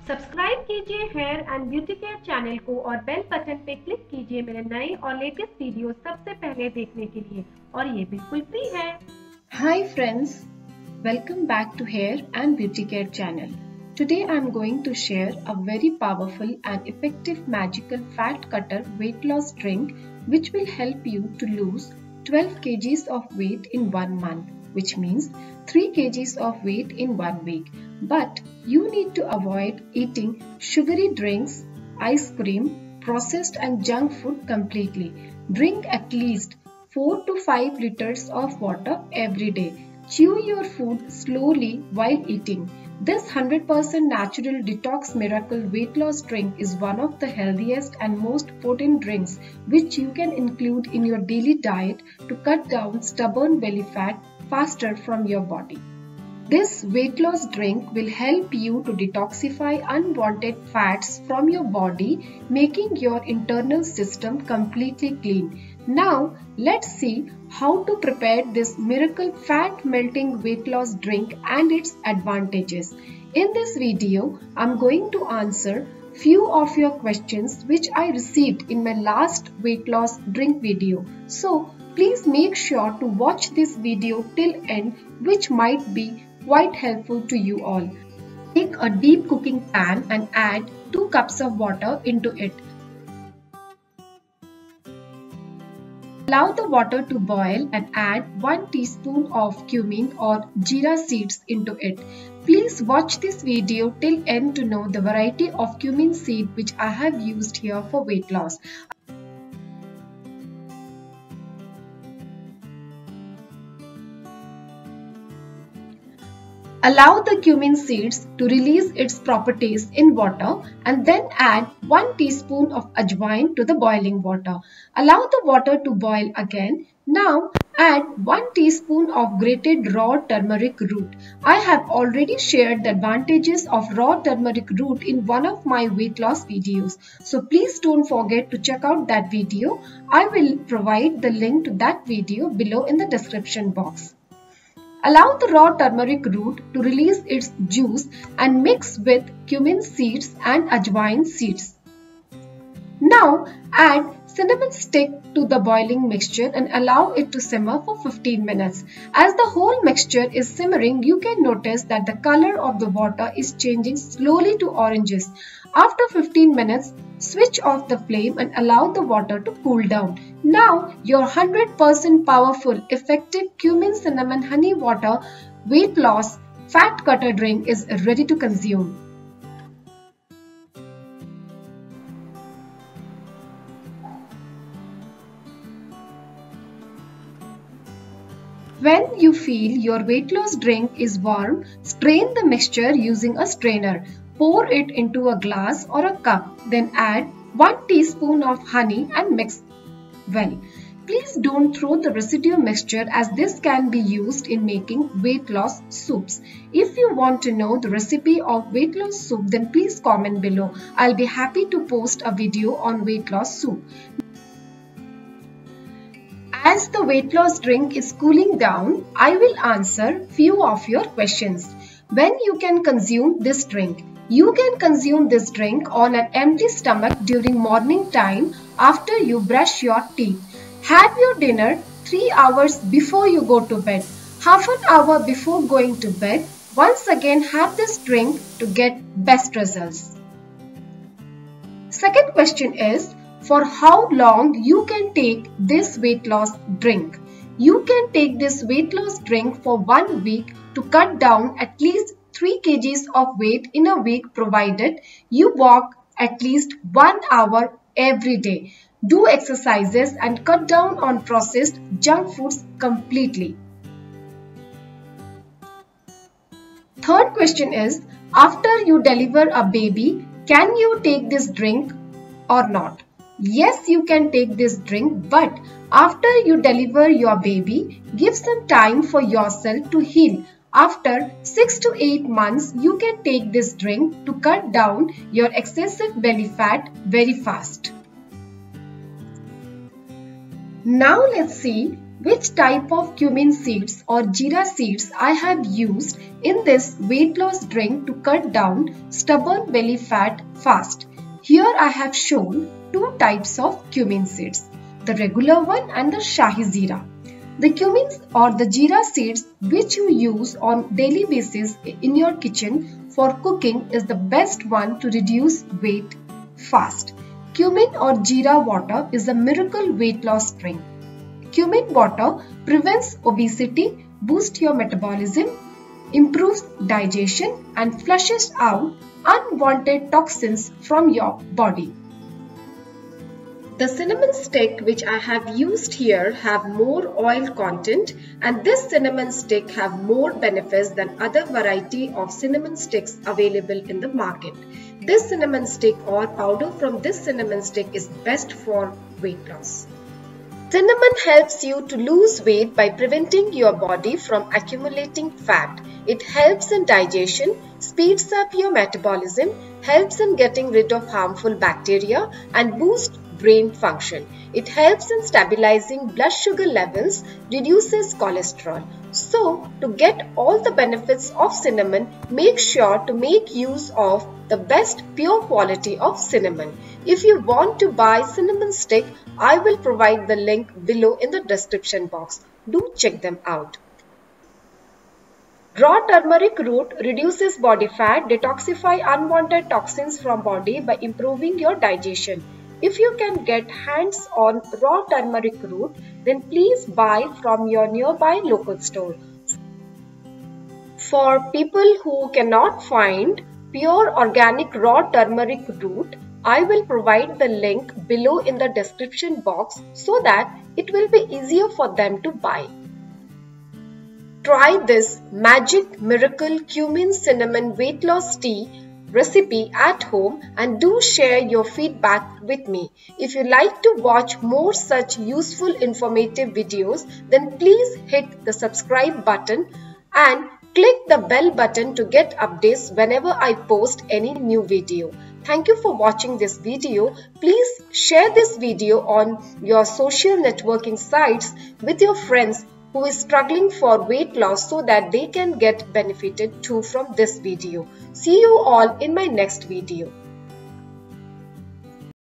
Subscribe कीजिए hair and beauty care channel को और बेल बटन पे क्लिक कीजिए मेरे नए और लेटेस्ट वीडियो सबसे पहले देखने के लिए और ये बिल्कुल फ्री है। Hi friends, welcome back to Hair and Beauty Care channel. Today I am going to share a very powerful and effective magical fat cutter weight loss drink which will help you to lose 12 kgs of weight in 1 month, which means 3 kgs of weight in 1 week. But you need to avoid eating sugary drinks, ice cream, processed and junk food completely. Drink at least 4 to 5 liters of water every day. Chew your food slowly while eating. This 100% natural detox miracle weight loss drink is one of the healthiest and most potent drinks which you can include in your daily diet to cut down stubborn belly fat faster from your body. This weight loss drink will help you to detoxify unwanted fats from your body, making your internal system completely clean. Now, let's see how to prepare this miracle fat melting weight loss drink and its advantages. In this video, I'm going to answer few of your questions which I received in my last weight loss drink video. So, please make sure to watch this video till end, which might be quite helpful to you all. Take a deep cooking pan and add 2 cups of water into it. Allow the water to boil and add 1 teaspoon of cumin or jeera seeds into it. Please watch this video till end to know the variety of cumin seed which I have used here for weight loss. Allow the cumin seeds to release its properties in water and then add 1 teaspoon of ajwain to the boiling water. Allow the water to boil again. Now add 1 teaspoon of grated raw turmeric root. I have already shared the advantages of raw turmeric root in one of my weight loss videos. So please don't forget to check out that video. I will provide the link to that video below in the description box. Allow the raw turmeric root to release its juice and mix with cumin seeds and ajwain seeds. Now add cinnamon stick to the boiling mixture and allow it to simmer for 15 minutes. As the whole mixture is simmering, you can notice that the color of the water is changing slowly to oranges. After 15 minutes, switch off the flame and allow the water to cool down. Now your 100% powerful, effective cumin cinnamon honey water weight loss fat cutter drink is ready to consume. When you feel your weight loss drink is warm, strain the mixture using a strainer. Pour it into a glass or a cup. Then add 1 teaspoon of honey and mix well. Please don't throw the residue mixture as this can be used in making weight loss soups. If you want to know the recipe of weight loss soup, then please comment below. I'll be happy to post a video on weight loss soup. As the weight loss drink is cooling down, I will answer few of your questions. When you can consume this drink? You can consume this drink on an empty stomach during morning time after you brush your teeth. Have your dinner 3 hours before you go to bed. Half an hour before going to bed. Once again, have this drink to get best results. Second question is, for how long you can take this weight loss drink? You can take this weight loss drink for 1 week to cut down at least 3 kgs of weight in a week provided you walk at least 1 hour every day. Do exercises and cut down on processed junk foods completely. Third question is, after you deliver a baby, can you take this drink or not? Yes, you can take this drink, but after you deliver your baby, give some time for yourself to heal. After 6 to 8 months, you can take this drink to cut down your excessive belly fat very fast. Now let's see which type of cumin seeds or jeera seeds I have used in this weight loss drink to cut down stubborn belly fat fast. Here I have shown two types of cumin seeds, the regular one and the Shahi Jeera. The cumin or the jeera seeds which you use on daily basis in your kitchen for cooking is the best one to reduce weight fast. Cumin or jeera water is a miracle weight loss drink. Cumin water prevents obesity, boosts your metabolism, improves digestion and flushes out unwanted toxins from your body. The cinnamon stick which I have used here have more oil content, and this cinnamon stick have more benefits than other variety of cinnamon sticks available in the market. This cinnamon stick or powder from this cinnamon stick is best for weight loss. Cinnamon helps you to lose weight by preventing your body from accumulating fat. It helps in digestion, speeds up your metabolism, helps in getting rid of harmful bacteria and boosts brain function. It helps in stabilizing blood sugar levels, reduces cholesterol. So, to get all the benefits of cinnamon, make sure to make use of the best pure quality of cinnamon. If you want to buy cinnamon stick, I will provide the link below in the description box. Do check them out. Raw turmeric root reduces body fat, detoxify unwanted toxins from body by improving your digestion. If you can get hands on raw turmeric root, then please buy from your nearby local store. For people who cannot find pure organic raw turmeric root, I will provide the link below in the description box so that it will be easier for them to buy. Try this magic miracle cumin cinnamon weight loss tea recipe at home and do share your feedback with me. If you like to watch more such useful informative videos, then please hit the subscribe button and click the bell button to get updates whenever I post any new video. Thank you for watching this video. Please share this video on your social networking sites with your friends who is struggling for weight loss so that they can get benefited too from this video. See you all in my next video.